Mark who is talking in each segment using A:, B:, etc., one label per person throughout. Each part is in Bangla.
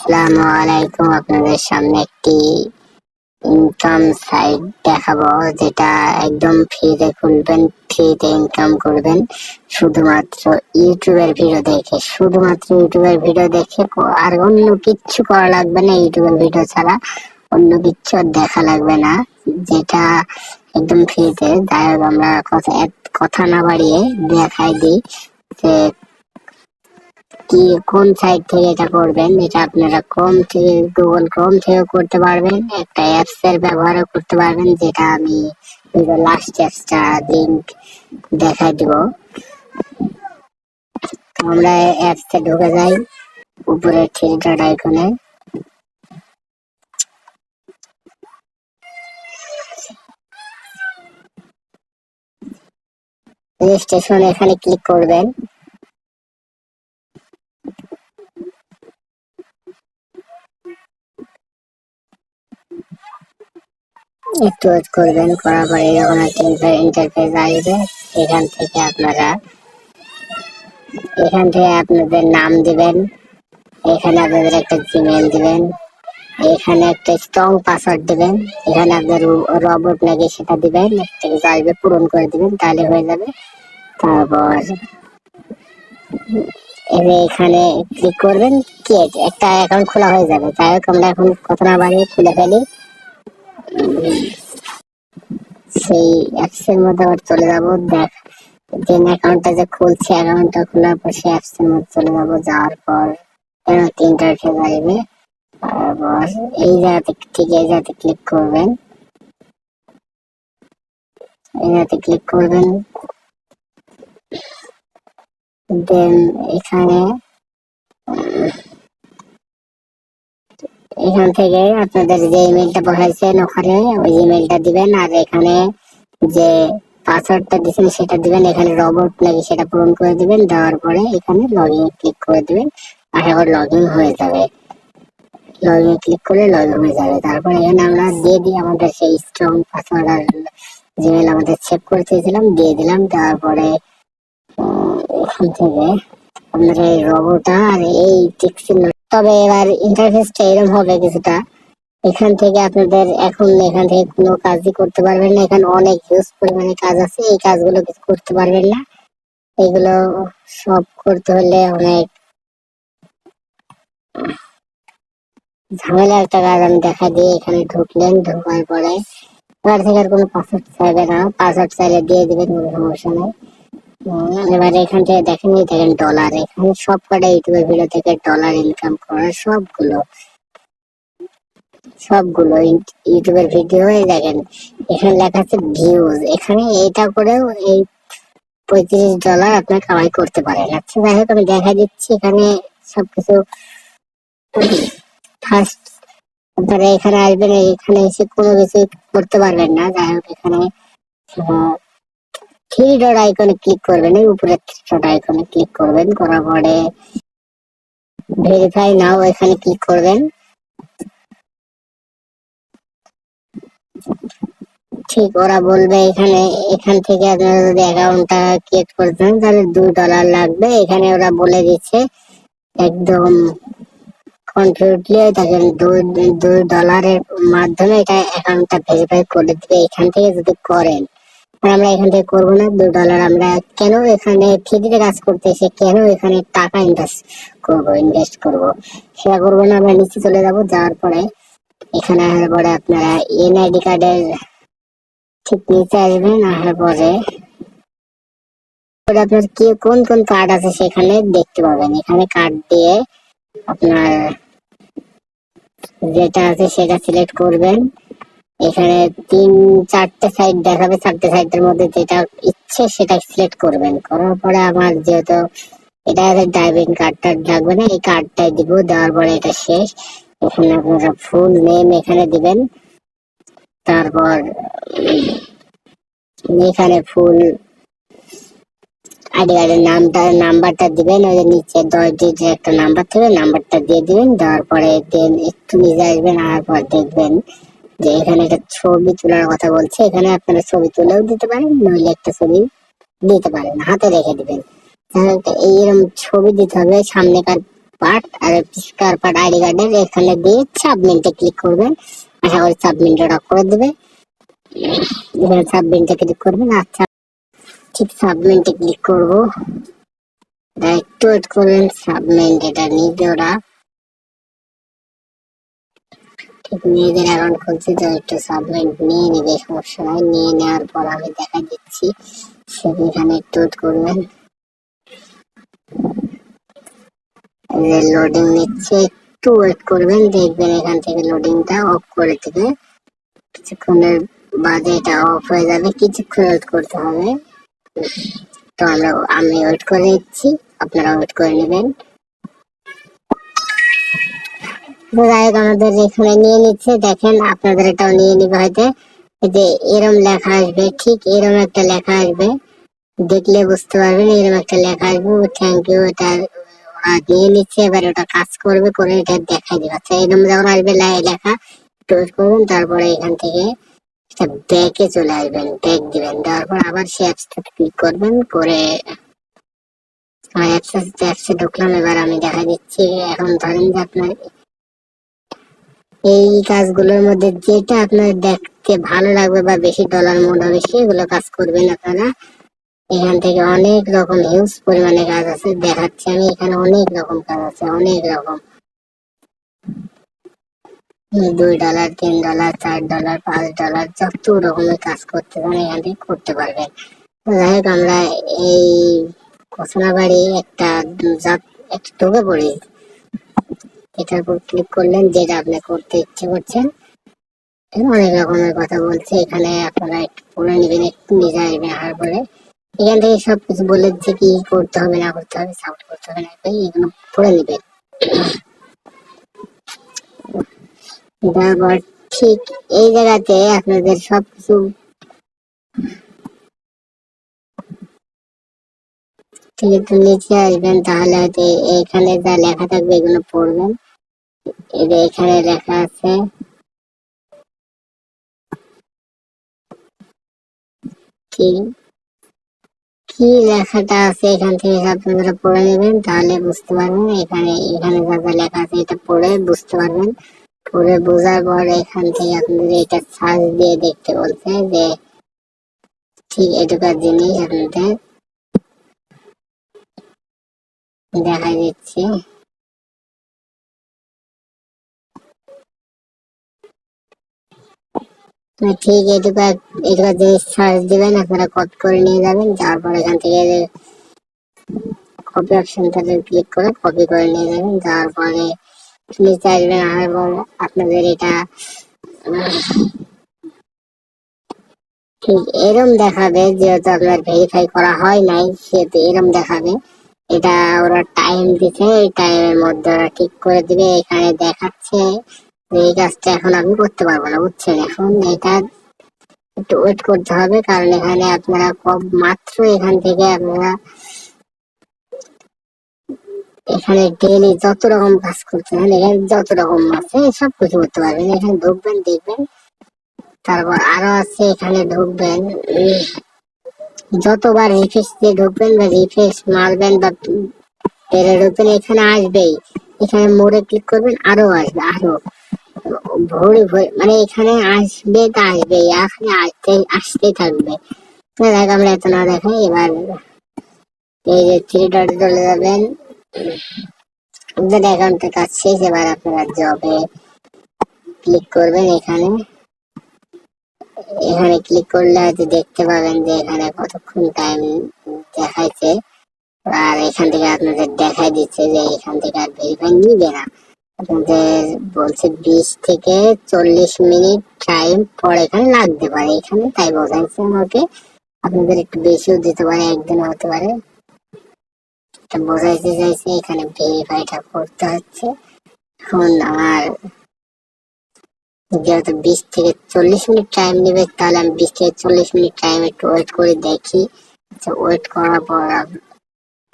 A: আসসালামু আলাইকুম। আপনাদের সামনে একটি ইনকাম সাইট দেখাবো, যেটা একদম ফ্রিতে খুলবেন, ফ্রিতে ইনকাম করবেন শুধুমাত্র ইউটিউবের ভিডিও দেখে। শুধুমাত্র ইউটিউবের ভিডিও দেখে, আর অন্য কিচ্ছু করা লাগবে না। ইউটিউবের ভিডিও ছাড়া অন্য কিচ্ছু দেখা লাগবে না, যেটা একদম ফ্রিতে। যাই হোক, আমরা কথা না বাড়িয়ে দেখাই দিই যে কি কোন সাইট থেকে এটা করবেন। এটা আপনারা ক্রোম থেকে, গুগল ক্রোম থেকে করতে পারবেন। একটা অ্যাপস এর ব্যবহার করতে পারবেন, যেটা আমি লাস্ট অ্যাপসটা লিংক দেখাই দিব। আমরা অ্যাপস এ ঢুকে যাই, উপরে থ্রি ডট আইকনে রেজিস্ট্রেশন, এখানে ক্লিক করবেন। একটু ওয়েট করবেন, করার পরে যখন একটা ইন্টারফেস আসবে, এখান থেকে আপনাদের নাম দিবেন, এখানে আপনাদের একটা জিমেইল দিবেন, এখানে একটা স্ট্রং পাসওয়ার্ড দিবেন, এখানে আপনার রবট নাকি সেটা দিবেন, আসবে পূরণ করে দিবেন, তাহলে হয়ে যাবে। তারপর এখানে ক্লিক করবেন, ক্রিয়েট, একটা অ্যাকাউন্ট খোলা হয়ে যাবে। যাই হোক, আমরা এখন কথা না বাড়িয়ে খুলে ফেলি। সেই অ্যাপস এর মধ্যে আবার চলে যাবো। যে অ্যাকাউন্টটা যে খুলছে, অ্যাকাউন্টটা খোলার পর সেই অ্যাপস এর মধ্যে চলে যাবো। যাওয়ার পর ইন্টারফেস আসবে। তারপর এই জায়গাতে ক্লিক করবেন, দেন এখান থেকে আপনাদের যে ইমেলটা পাঠাইছেন ওখানে ওই ইমেলটা দিবেন, আর এখানে যে পাসওয়ার্ডটা দিচ্ছেন সেটা দিবেন। এখানে রবট নাকি সেটা পূরণ করে দিবেন। দেওয়ার পরে এখানে লগ ইন ক্লিক করে দিবেন, আশা করি লগ ইন হয়ে যাবে। লগ ইন ক্লিক করলে লগ ইন হয়ে যাবে। তারপরে এখানে আমরা দিয়ে দিই আমাদের সেই স্ট্রং পাসওয়ার্ড আর জিমেল আমাদের সেভ করে চেয়েছিলাম, দিয়ে দিলাম। তারপরে এখান থেকে আপনার এই রবট আর এই টিকচিহ্ন, তবে এবার ইন্টারফেসটা এরকম হবে কিছুটা। এখান থেকে আপনাদের এখান থেকে কোনো কাজই করতে পারবেন না। এখানে অনেক হিউজ পরিমাণে কাজ আছে, এই কাজগুলো কিছু করতে পারবেন না। এগুলো সব করতে হলে অনেক ঝামেলা একটা কাজ আমি দেখা দিই। এখানে ঢুকলেন, ঢোকার পরে এবার থেকে আর কোনো পাসওয়ার্ড চাইবে না, পাসওয়ার্ড চাইলে দিয়ে দিবেন, কোনো সমস্যা নেই। এবার এখান থেকে দেখেন ডলার, এখানে সব কটা ইউটিউবের ভিডিও থেকে ডলার ইনকাম করার সবগুলো ইউটিউবের ভিডিও দেখেন। এখানে লেখা আছে ভিউজ, এখানে এটা করেও এই $35 আপনার কামাই করতে পারেন। আচ্ছা, যাই হোক, আমি দেখা দিচ্ছি এখানে সবকিছু। ফার্স্ট আপনারা এখানে আসবেন, এখানে এসে কোনো কিছু করতে পারবেন না। যাই হোক, এখানে থ্রি ডট আইকনে ক্লিক করবেন, এই উপরে থ্রি ডট আইকনে ক্লিক করবেন, করার পরে ভেরিফাই নাও এখানে ক্লিক করবেন। ঠিক ওরা বলবে এখান থেকে আপনারা যদি অ্যাকাউন্টটা ক্রিয়েট করতেন তাহলে $2 লাগবে। এখানে ওরা বলে দিচ্ছে একদম কনফিডেন্টলি, দেখেন $2 মাধ্যমে এটা অ্যাকাউন্টটা ভেরিফাই করে দিবে। এখান থেকে যদি করেন, আমরা এখান থেকে করবো না। $2 আমরা কেন এখানে ফ্রিতে কাজ করতে এসে কেন এখানে টাকা ইনভেস্ট করবো, সেটা করবো না। আমরা নিচে চলে যাবো, যাওয়ার পরে এখানে আসার পরে আপনারা এনআইডি কার্ডের ঠিক নিচে আসবেন। আসার পরে আপনার কি কোন কোন কার্ড আছে সেখানে দেখতে পাবেন। এখানে কার্ড দিয়ে আপনার যেটা আছে সেটা সিলেক্ট করবেন। এখানে 3-4টে সাইট দেখাবে, 4টে সাইটের মধ্যে যেটা ইচ্ছে সেটা সিলেক্ট করবেন। করার পরে আমার যেহেতু এটা ড্রাইভিং কার্ডটা লাগবে না, এই কার্ডটাই দিব। দেওয়ার পরে এটা শেষ। এখানে আপনারা ফুল নেম এখানে দিবেন। তারপর এখানে ফুল আইডি কার্ডের নাম্বারটা দিবেন। ওই যে নিচে 10 ডিজিটের একটা নাম্বার থাকবে, নাম্বারটা দিয়ে দিবেন। দেওয়ার পরে একটু নিচে আসবেন, আর পর দেখবেন যে এখানে একটা ছবি তোলার কথা বলছে। এখানে আপনারা ছবি তুলেও দিতে পারেন, নইলে একটা ছবি দিতে পারেন, হাতে রেখে দিবেন। এইরকম ছবি দিতে হবে, সামনেকার পার্ট আর স্কয়ার পার্ট আইডি কার্ডের এখানে দিয়ে সাবমিটে ক্লিক করবেন। আশা করি সাবমিটটা করে দেবে। এখানে সাবমিটে ক্লিক করবেন। আচ্ছা, ঠিক সাবমিটে ক্লিক করব। একটু ওয়েট করবেন, সাবমিট এটা নিবে ওরা। ঠিক নিজেদের অ্যাকাউন্ট খুলছি তো একটু সাবমিট নিয়ে নিবে, সমস্যা নাই। নিয়ে নেওয়ার পর আমি দেখা দিচ্ছি, সেখানে একটু ওয়েট করবেন। লোডিং নিচ্ছে, একটু ওয়েট করবেন, দেখবেন এখান থেকে লোডিংটা অফ করে দেবে। কিছুক্ষণের বাদে এটা অফ হয়ে যাবে, কিছুক্ষণ ওয়েট করতে হবে। তো আমি ওয়েট করে নিচ্ছি, আপনারা ওয়েট করে নেবেন। যাই হোক, আমাদের এখানে নিয়ে নিচ্ছে, দেখেন আপনাদের এটাও নিয়ে নিবে হয়তো। যে এরম লেখা আসবে, ঠিক এরম একটা লেখা আসবে, দেখলে বুঝতে পারবেন এরকম একটা লেখা আসবে, থ্যাংক ইউ। এটা ওরা নিয়ে নিচ্ছে, এবার ওটা কাজ করবে, করে এটা দেখাই দিবে। আচ্ছা, এরকম যখন আসবে লেখা, ক্লোজ করুন। তারপরে এখান থেকে ব্যাকে চলে আসবেন, ব্যাক দিবেন, দেওয়ার পর আবার সেই অ্যাপসটাতে ক্লিক করবেন। করে অ্যাপসে ঢুকলাম। এবার আমি দেখা দিচ্ছি, এখন ধরেন যে আপনার এই কাজগুলোর মধ্যে যেটা আপনার দেখতে ভালো লাগবে বা বেশি ডলার মনে হবে সেগুলো কাজ করবেন আপনারা। এখান থেকে অনেক রকম হিউজ পরিমাণে কাজ আছে, দেখাচ্ছি আমি। এখানে অনেক রকম কাজ আছে, অনেক রকম। $2, $3, $4, $5, যত রকমের কাজ করতে চান এখান থেকে করতে পারবেন। যাই হোক, আমরা এই কোসনাবাড়ি একটা ঢুকে পড়ি। এটার উপর ক্লিক করলেন, যেটা আপনি করতে ইচ্ছে করছেন। অনেক রকমের কথা বলছে, এখানে আপনারা একটু পড়ে নেবেন, একটু নিজে আসবেন। আর বলে এখান থেকে সবকিছু বলে দিচ্ছে কি করতে হবে না করতে হবে, সাপোর্ট করতে হবে না, এগুলো পড়ে নেবেন। তারপর ঠিক এই জায়গাতে আপনাদের সবকিছু ঠিক একটু নিচে আসবেন, তাহলে হয়তো এখানে যা লেখা থাকবে এগুলো পড়বেন। এখানে লেখা আছে কি কি লেখাটা আছে, এখান থেকে আপনারা পড়ে নেবেন, তাহলে বুঝতে পারবেন। এখানে এখানে যা যা লেখা আছে এটা পড়ে বুঝতে পারবেন। পড়ে বোঝার পর এখান থেকে আপনাদের এটা সার্চ দিয়ে দেখতে বলছে যে ঠিক এটুকার জিনিস আপনাদের দেখা দিচ্ছে। ঠিক এটুকা জিনিস সার্চ দিবেন, আপনারা কপি করে নিয়ে যাবেন। যাওয়ার পর এখান থেকে কপি অপশনটাতে ক্লিক করে কপি করে নিয়ে যাবেন। যাওয়ার পরে নিচে আসবেন, আসার পর আপনাদের এটা ঠিক এরম দেখাবে, যেহেতু আপনার ভেরিফাই করা হয় নাই সেহেতু এরম দেখাবে। এটা ওরা টাইম দিচ্ছে, এই টাইমের মধ্যে ওরা ঠিক করে দিবে। এখানে দেখাচ্ছে এই কাজটা এখন আমি করতে পারবো না, বুঝছেন। এখন এটা একটু ওয়েট করতে হবে, কারণ এখানে আপনারা মাত্র এখান থেকে আপনারা এখানে ডেইলি যত রকম কাজ করতে চান, এখানে যত রকম আছে সব কিছু করতে পারবেন। এখানে ঢুকবেন, দেখবেন। তারপর আরো আছে, এখানে ঢুকবেন, যতবার রিফ্রেশ দিয়ে ঢুকবেন বা রিফ্রেশ মারবেন বা ঢুকবেন, এখানে আসবেই। এখানে মোড়ে ক্লিক করবেন, আরো আসবে, আরো ভরে ভরে, মানে এখানে আসবে তা আসবে, এখানে আসতেই থাকবে। দেখ, আমরা এত না দেখাই। এবার এই যে 3 ডটে চলে যাবেন, আপনাদের অ্যাকাউন্টের কাজ শেষ। এবার আপনারা জবে ক্লিক করবেন। এখানে এখানে ক্লিক করলে হয়তো দেখতে পাবেন যে এখানে কতক্ষণ টাইম দেখাইছে। আর এখান থেকে আপনাদের দেখাই দিচ্ছে যে এখান থেকে আর ভেরিফাই নিবে না। আপনাদের বলছে 20 থেকে 40 মিনিট টাইম পর এখানে লাগতে পারে, এখানে তাই বোঝাইছে আমাকে। আপনাদের একটু বেশিও দিতে পারে, একদিনও হতে পারে। এটা বোঝাইতে চাইছে এখানে ভেরিফাইটা করতে হচ্ছে। এখন আমার যেহেতু 20 থেকে 40 মিনিট টাইম নেবে, তাহলে আমি 20 থেকে 40 মিনিট টাইম একটু ওয়েট করে দেখি। আচ্ছা, ওয়েট করার পর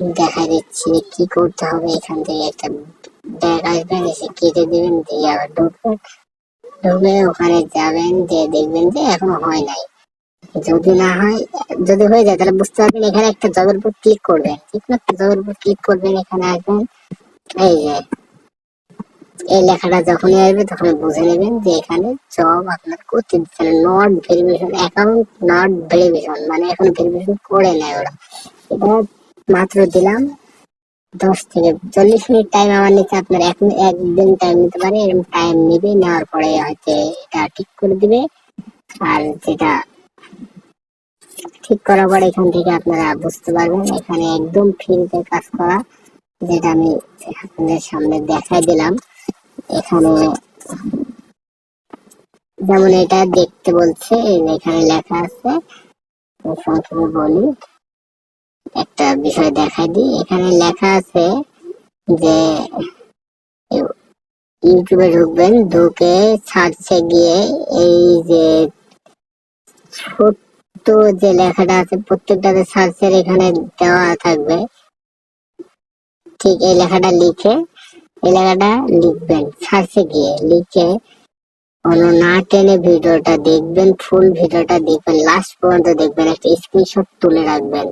A: দেখা দিচ্ছি কি করতে হবে। এখান থেকে একটা ব্যাগ আসবেন, এসে কেটে দিবেন, দিয়ে আবার ঢুকবেন। ঢুকে ওখানে যাবেন, যে দেখবেন যে এখনো হয় নাই। যদি না হয়, যদি হয়ে যায় তাহলে বুঝতে পারবেন। এখানে একটা জবের উপর ক্লিক করবেন, ঠিক না, একটা জবের উপর ক্লিক করবেন, এখানে আসবেন। এই যে এই লেখাটা যখনই আসবে তখন বুঝে নেবেন যে এখানে জব আপনার করতে দিচ্ছে না, not verification account, not verification, মানে এখন ভেরিফিকেশন করে নেয় ওরা। এটা মাত্র দিলাম 10 থেকে 40 মিনিট টাইম আমার নিচে, আপনার একদিন টাইম নিতে পারে, এরকম টাইম নিবে, নেওয়ার পরে হয়তো এটা ঠিক করে দিবে। আর যেটা ঠিক করার পরে এখান থেকে আপনারা বুঝতে পারবেন এখানে একদম ফ্রিতে কাজ করা, যেটা আমি আপনাদের সামনে দেখাই দিলাম। এখানে যেমন এটা দেখতে বলছে, এখানে লেখা আছে, সংক্ষেপে বলি, একটা বিষয় দেখাই দিই। এখানে লেখা আছে যে ইউটিউবে ঢুকবেন, ঢুকে সার্চে গিয়ে এই যে ছোট্ট যে লেখাটা আছে প্রত্যেকটাতে সার্চের এখানে দেওয়া থাকবে, ঠিক এই লেখাটা লিখে, এই লেখাটা লিখবেন সার্চে গিয়ে, লিখে কোনো না টেনে ভিডিওটা দেখবেন, ফুল ভিডিওটা দেখবেন, লাস্ট পর্যন্ত দেখবেন, একটা স্ক্রিনশট তুলে রাখবেন।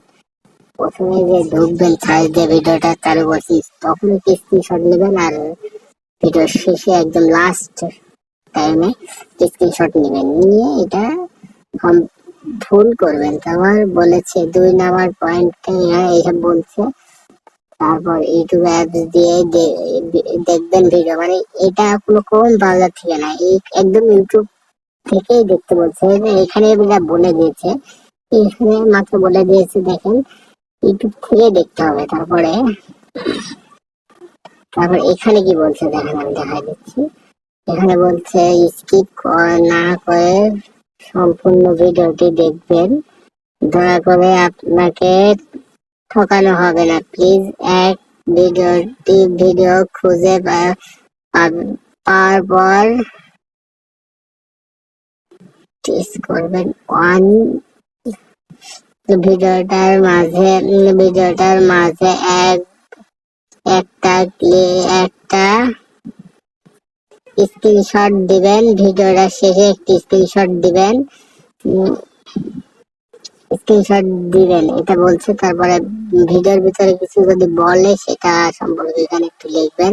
A: প্রথমে যে ঢুকবেন সার্চ দিয়ে ভিডিওটা চালু করছিস তখন একটি স্ক্রিনশট নেবেন, আর ভিডিও শেষে একদম লাস্ট টাইমে স্ক্রিনশট নেবেন, নিয়ে এটা ফুল করবেন। তারপর বলেছে 2 নাম্বার পয়েন্টে এইসব বলছে, তারপর ইউটিউব অ্যাপস দিয়ে দেখবেন ভিডিও, মানে এটা কোনো কোন ব্রাউজার থেকে না, এই একদম ইউটিউব থেকেই দেখতে বলছে। এখানে বলে দিয়েছে, এখানে মাত্র বলে দিয়েছে, দেখেন ইউটিউব থেকে দেখতে হবে। তারপর এখানে কি বলছে দেখেন, আমি দেখাই দিচ্ছি। এখানে বলছে স্কিপ না করে সম্পূর্ণ ভিডিওটি দেখবেন, দয়া করে আপনাকে ঠকানো হবে না, প্লিজ এক ভিডিও খুঁজে পাওয়ার পর টেস্ট করবেন। ভিডিওটার মাঝে একটা স্ক্রিনশট দিবেন, ভিডিওটা শেষে একটি স্ক্রিনশট দিবেন, এটা বলছে। তারপরে ভিডিওর ভিতরে কিছু যদি বলে সেটা সম্পর্কে এখানে একটু লিখবেন,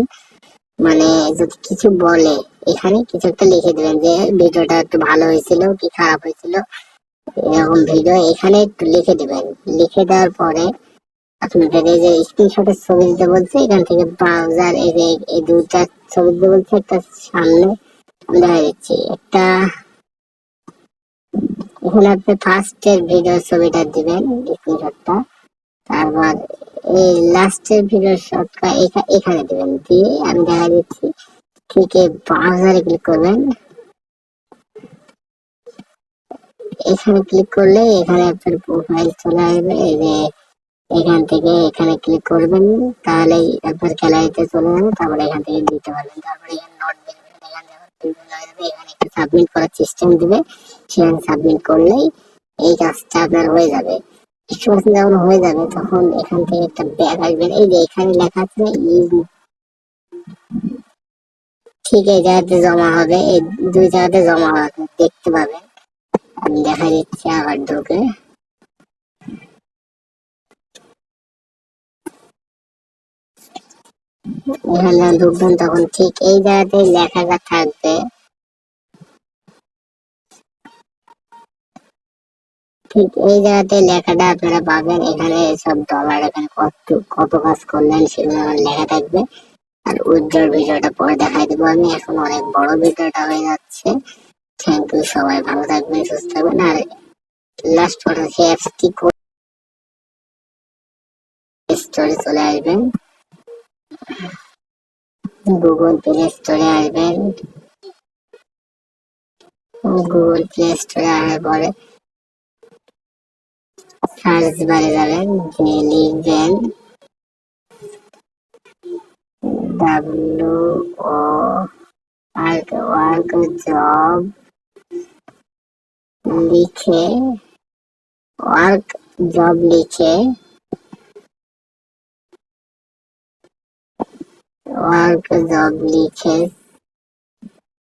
A: মানে যদি কিছু বলে এখানে কিছু একটা লিখে দিবেন যে ভিডিওটা একটু ভালো হয়েছিল কি খারাপ হয়েছিল, এরকম ভিডিও এখানে একটু লিখে দিবেন। লিখে দেওয়ার পরে আপনাদের এই যে স্ক্রিনশটের ছবি দিতে বলছে, এখান থেকে ব্রাউজার এই দুইটা ছবি দিতে বলছে, একটা সামনে আমি দেখা দিচ্ছি, একটা এখানে আপনি ফার্স্টের ভিডিও ছবিটা দিবেন স্ক্রিনশটটা, তারপর এই লাস্টের ভিডিও শটটা এখানে দিবেন, দিয়ে আমি দেখা দিচ্ছি ঠিক এই ব্রাউজারে ক্লিক করবেন। এখানে ক্লিক করলে এখানে আপনার প্রোফাইল চলে আসবে, এই যে এখান থেকে এখানে ক্লিক করবেন, তাহলেই আপনার গ্যালারিতে চলে যাবে। তারপরে এখান থেকে দিতে পারবেন। তারপরে এখানে নোট দিবেন, এখানে একটা সাবমিট করার সিস্টেম দিবে, সেখানে সাবমিট করলেই এই কাজটা আপনার হয়ে যাবে। 100% যখন হয়ে যাবে তখন এখান থেকে একটা ব্যাগ আসবেন, এই যে এখানে লেখা আছে ঠিক এই জায়গাতে জমা হবে, এই দুই জায়গাতে জমা হবে, দেখতে পাবেন। আমি দেখা দিচ্ছি আবার ঢুকে, এখানে ঢুকবেন তখন ঠিক এই জায়গাতে লেখাটা থাকবে, ঠিক এই জায়গাতে লেখাটা আপনারা পাবেন। এখানে সব ডলার, এখানে কত কাজ করলেন সেগুলো আমার লেখা থাকবে। আর উইথড্রর ভিডিওটা পরে দেখাই দেবো আমি, এখন অনেক বড় ভিডিওটা হয়ে যাচ্ছে। থ্যাংক ইউ, সবাই ভালো থাকবেন, সুস্থ থাকবেন। আর লাস্ট কথা হচ্ছে অ্যাপসটি স্টোরে চলে আসবেন, গুগল প্লে স্টোরে আসবেন, গুগল প্লে স্টোরে আসার পরে সার্চ বারে যাবেন, যে লিখবেন WO ওয়ার্ক জব, লিখে ওয়ার্ক জব লিখে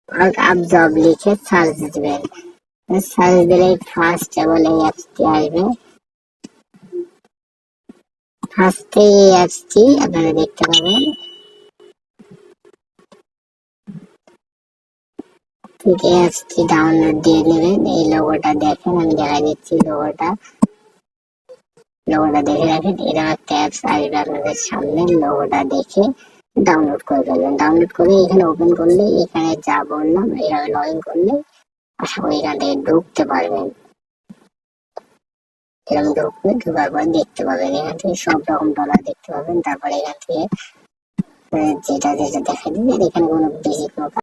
A: ওয়ার্ক আপ জব লিখে সার্চ দিবেন। সার্চ দিলে ফার্স্ট বলে এই অ্যাপসটি আসবে, ফার্স্টে এই অ্যাপসটি আপনারা দেখতে পাবেন। থেকে অ্যাপসটি ডাউনলোড দিয়ে নেবেন। এই লোগোটা দেখেন, আমি দেখা দিচ্ছি লোগোটা দেখে রাখেন। এরকম একটা অ্যাপস আসবে আপনাদের সামনে, লোগোটা দেখে ডাউনলোড করে ফেলবেন। ডাউনলোড করে এখানে ওপেন করলে এখানে যা বললাম এইভাবে লগ ইন করলে আশা করি এখান থেকে ঢুকতে পারবেন। এরকম ঢোকার পর দেখতে পাবেন এখান থেকে সব রকম ডলার দেখতে পাবেন। তারপরে এখান থেকে যেটা যেটা দেখা দিবে, এখানে কোনো বেশি কোনো